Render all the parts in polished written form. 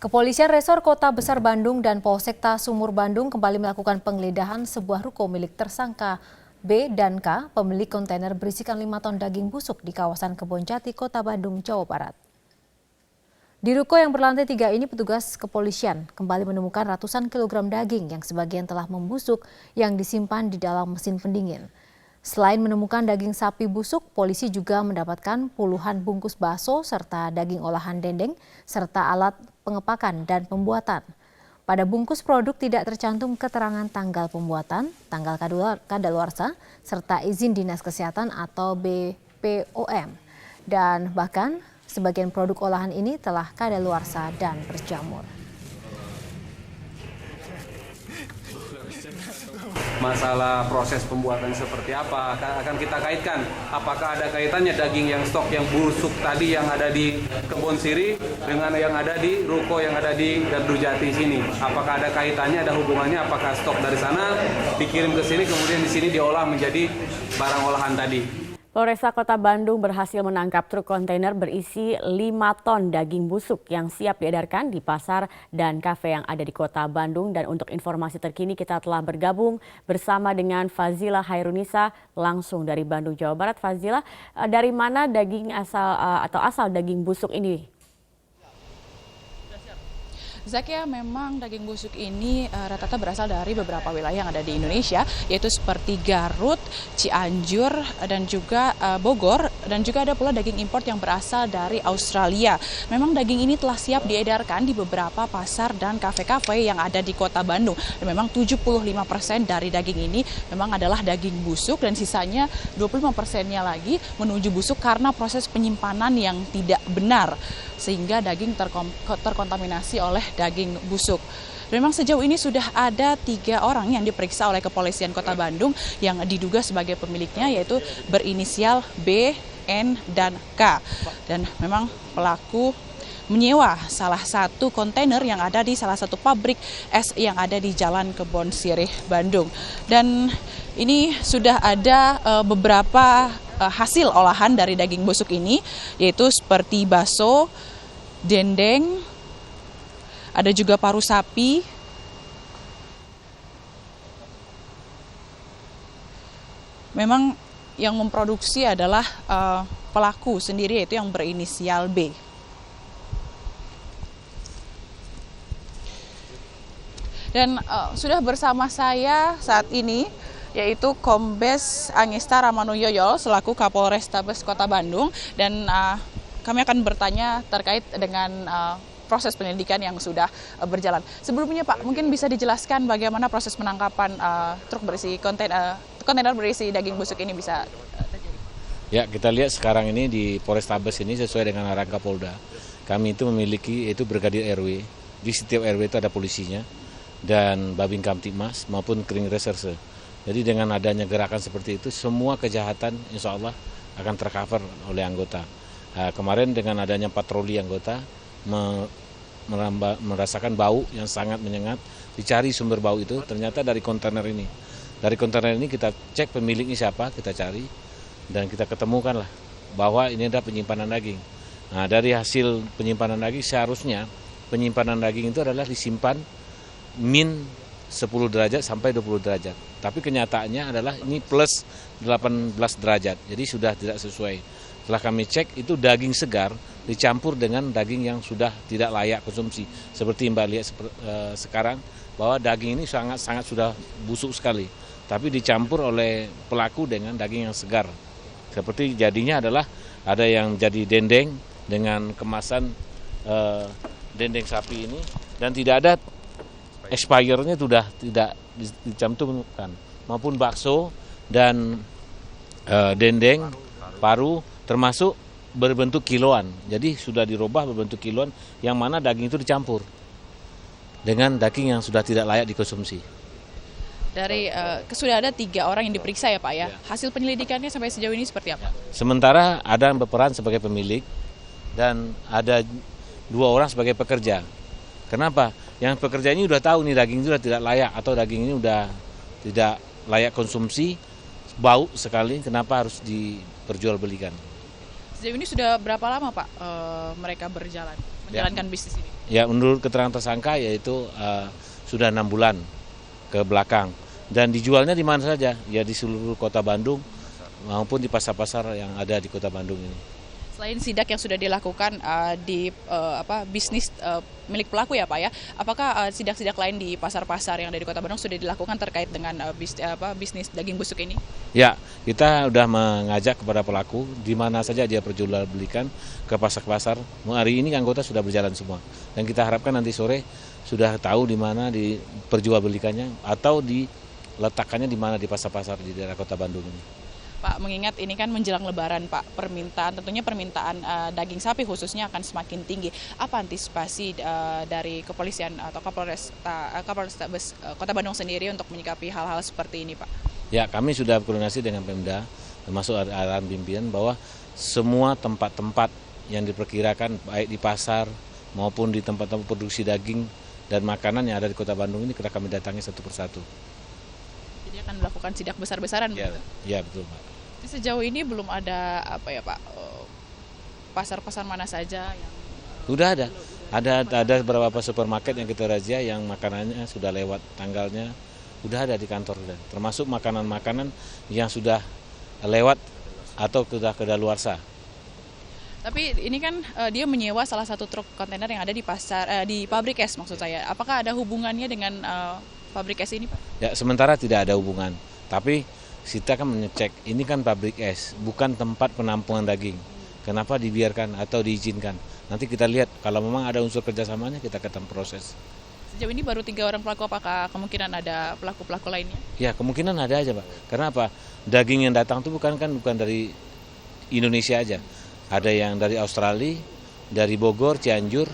Kepolisian Resor Kota Besar Bandung dan Polsekta Sumur Bandung kembali melakukan penggeledahan sebuah ruko milik tersangka B dan K, pemilik kontainer berisikan 5 ton daging busuk di kawasan Kebonjati, Kota Bandung, Jawa Barat. Di ruko yang berlantai 3 ini petugas kepolisian kembali menemukan ratusan kilogram daging yang sebagian telah membusuk yang disimpan di dalam mesin pendingin. Selain menemukan daging sapi busuk, polisi juga mendapatkan puluhan bungkus bakso serta daging olahan dendeng serta alat pengepakan dan pembuatan. Pada bungkus produk tidak tercantum keterangan tanggal pembuatan, tanggal kadaluarsa, serta izin Dinas Kesehatan atau BPOM. Dan bahkan sebagian produk olahan ini telah kadaluarsa dan berjamur. Masalah proses pembuatan seperti apa akan kita kaitkan. Apakah ada kaitannya daging yang stok yang busuk tadi yang ada di Kebon Siri dengan yang ada di ruko yang ada di Gardu Jati sini? Apakah ada kaitannya, ada hubungannya? Apakah stok dari sana dikirim ke sini kemudian di sini diolah menjadi barang olahan tadi? Polresta Kota Bandung berhasil menangkap truk kontainer berisi 5 ton daging busuk yang siap diedarkan di pasar dan kafe yang ada di Kota Bandung. Dan untuk informasi terkini kita telah bergabung bersama dengan Fazila Hairunisa langsung dari Bandung, Jawa Barat. Fazila, dari mana daging asal daging busuk ini? Zakia, memang daging busuk ini rata-rata berasal dari beberapa wilayah yang ada di Indonesia, yaitu seperti Garut, Cianjur, dan juga Bogor, dan juga ada pula daging impor yang berasal dari Australia. Memang daging ini telah siap diedarkan di beberapa pasar dan kafe-kafe yang ada di Kota Bandung. Dan memang 75% dari daging ini memang adalah daging busuk dan sisanya 25%-nya lagi menuju busuk karena proses penyimpanan yang tidak benar, sehingga daging terkontaminasi oleh daging busuk. Memang sejauh ini sudah ada 3 orang yang diperiksa oleh Kepolisian Kota Bandung yang diduga sebagai pemiliknya, yaitu berinisial B, N, dan K. Dan memang pelaku menyewa salah satu kontainer yang ada di salah satu pabrik es yang ada di Jalan Kebon Sirih, Bandung. Dan ini sudah ada beberapa hasil olahan dari daging busuk ini, yaitu seperti bakso, dendeng, ada juga paru sapi, memang yang memproduksi adalah pelaku sendiri, yaitu yang berinisial B. Dan sudah bersama saya saat ini yaitu Kombes Angesta Ramanuyoyo selaku Kapolrestabes Kota Bandung, dan kami akan bertanya terkait dengan proses penyelidikan yang sudah berjalan. Sebelumnya Pak, mungkin bisa dijelaskan bagaimana proses penangkapan truk berisi kontainer berisi daging busuk ini bisa terjadi? Ya, kita lihat sekarang ini di Polrestabes ini sesuai dengan arahan Kapolda. Kami itu memiliki itu Brigadir RW. Di setiap RW itu ada polisinya dan Babin Kamtibmas maupun Kering Reserse. Jadi dengan adanya gerakan seperti itu, semua kejahatan insya Allah akan tercover oleh anggota. Kemarin dengan adanya patroli anggota merasakan bau yang sangat menyengat, dicari sumber bau itu, ternyata dari kontainer ini. Dari kontainer ini kita cek pemiliknya siapa, kita cari, dan kita ketemukanlah bahwa ini ada penyimpanan daging. Nah, dari hasil penyimpanan daging, seharusnya penyimpanan daging itu adalah disimpan min 10 derajat sampai 20 derajat. Tapi kenyataannya adalah ini plus 18 derajat, jadi sudah tidak sesuai. Setelah kami cek, itu daging segar dicampur dengan daging yang sudah tidak layak konsumsi. Seperti Mbak lihat sekarang, bahwa daging ini sangat sudah busuk sekali. Tapi dicampur oleh pelaku dengan daging yang segar. Seperti jadinya adalah ada yang jadi dendeng dengan kemasan dendeng sapi ini. Dan tidak ada expirednya sudah tidak dicantumkan. Maupun bakso dan dendeng, paru, termasuk berbentuk kiloan. Jadi sudah dirubah berbentuk kiloan yang mana daging itu dicampur dengan daging yang sudah tidak layak dikonsumsi. Dari sudah ada 3 orang yang diperiksa ya Pak ya. Hasil penyelidikannya sampai sejauh ini seperti apa? Sementara ada yang berperan sebagai pemilik dan ada 2 orang sebagai pekerja. Kenapa? Yang pekerja ini sudah tahu nih daging itu sudah tidak layak atau daging ini sudah tidak layak konsumsi, bau sekali, kenapa harus diperjualbelikan? Sejauh ini sudah berapa lama Pak mereka berjalan? menjalankan bisnis ini? Ya, menurut keterangan tersangka yaitu sudah 6 bulan ke belakang dan dijualnya di mana saja, ya di seluruh kota Bandung maupun di pasar-pasar yang ada di kota Bandung ini. Selain sidak yang sudah dilakukan di bisnis milik pelaku ya Pak ya, apakah sidak-sidak lain di pasar-pasar yang ada di Kota Bandung sudah dilakukan terkait dengan bisnis daging busuk ini? Ya, kita sudah mengajak kepada pelaku di mana saja dia perjualbelikan ke pasar-pasar. Hari ini anggota sudah berjalan semua dan kita harapkan nanti sore sudah tahu di mana diperjualbelikannya atau diletakkannya di mana di pasar-pasar di daerah Kota Bandung ini. Pak, mengingat ini kan menjelang Lebaran, Pak, tentunya permintaan daging sapi khususnya akan semakin tinggi. Apa antisipasi dari kepolisian atau Kapolres Kota Bandung sendiri untuk menyikapi hal-hal seperti ini, Pak? Ya, kami sudah koordinasi dengan Pemda, termasuk arahan pimpinan bahwa semua tempat-tempat yang diperkirakan baik di pasar maupun di tempat-tempat produksi daging dan makanan yang ada di Kota Bandung ini kita kami datangi satu persatu. Jadi akan melakukan sidak besar-besaran Ya, begitu? ya betul, Pak. Sejauh ini belum ada pasar-pasar mana saja yang Sudah ada beberapa supermarket yang kita razia yang makanannya sudah lewat tanggalnya, sudah ada di kantor, termasuk makanan-makanan yang sudah lewat atau sudah kedaluarsa. Tapi ini kan dia menyewa salah satu truk kontainer yang ada di di pabrik es maksud saya. Apakah ada hubungannya dengan pabrik es ini, Pak? Ya, sementara tidak ada hubungan, tapi kita kan mengecek, ini kan pabrik es, bukan tempat penampungan daging. Kenapa dibiarkan atau diizinkan? Nanti kita lihat, kalau memang ada unsur kerjasamanya, kita akan proses. Sejauh ini baru 3 orang pelaku, apakah kemungkinan ada pelaku-pelaku lainnya? Ya, kemungkinan ada aja, Pak. Karena apa? Daging yang datang itu bukan dari Indonesia aja. Ada yang dari Australia, dari Bogor, Cianjur,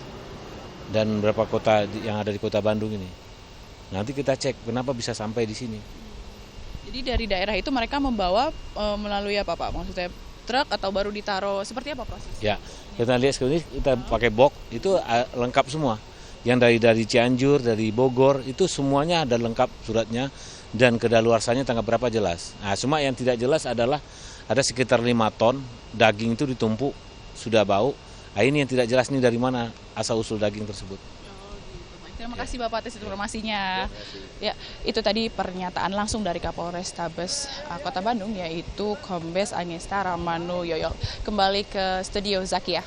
dan beberapa kota yang ada di Kota Bandung ini. Nanti kita cek kenapa bisa sampai di sini. Jadi dari daerah itu mereka membawa melalui apa Pak? Maksudnya truk atau baru ditaruh, seperti apa prosesnya? Ya, kita lihat sekarang ini kita pakai box, itu lengkap semua. Yang dari Cianjur, dari Bogor, itu semuanya ada lengkap suratnya dan kedaluarsanya tanggal berapa jelas. Nah, cuma yang tidak jelas adalah ada sekitar 5 ton daging itu ditumpuk, sudah bau. Nah, ini yang tidak jelas nih dari mana asal-usul daging tersebut. Terima kasih Bapak atas informasinya. Ya, itu tadi pernyataan langsung dari Kapolrestabes Kota Bandung yaitu Kombes Agesta Ramanu Yoyo. Kembali ke studio Zakia.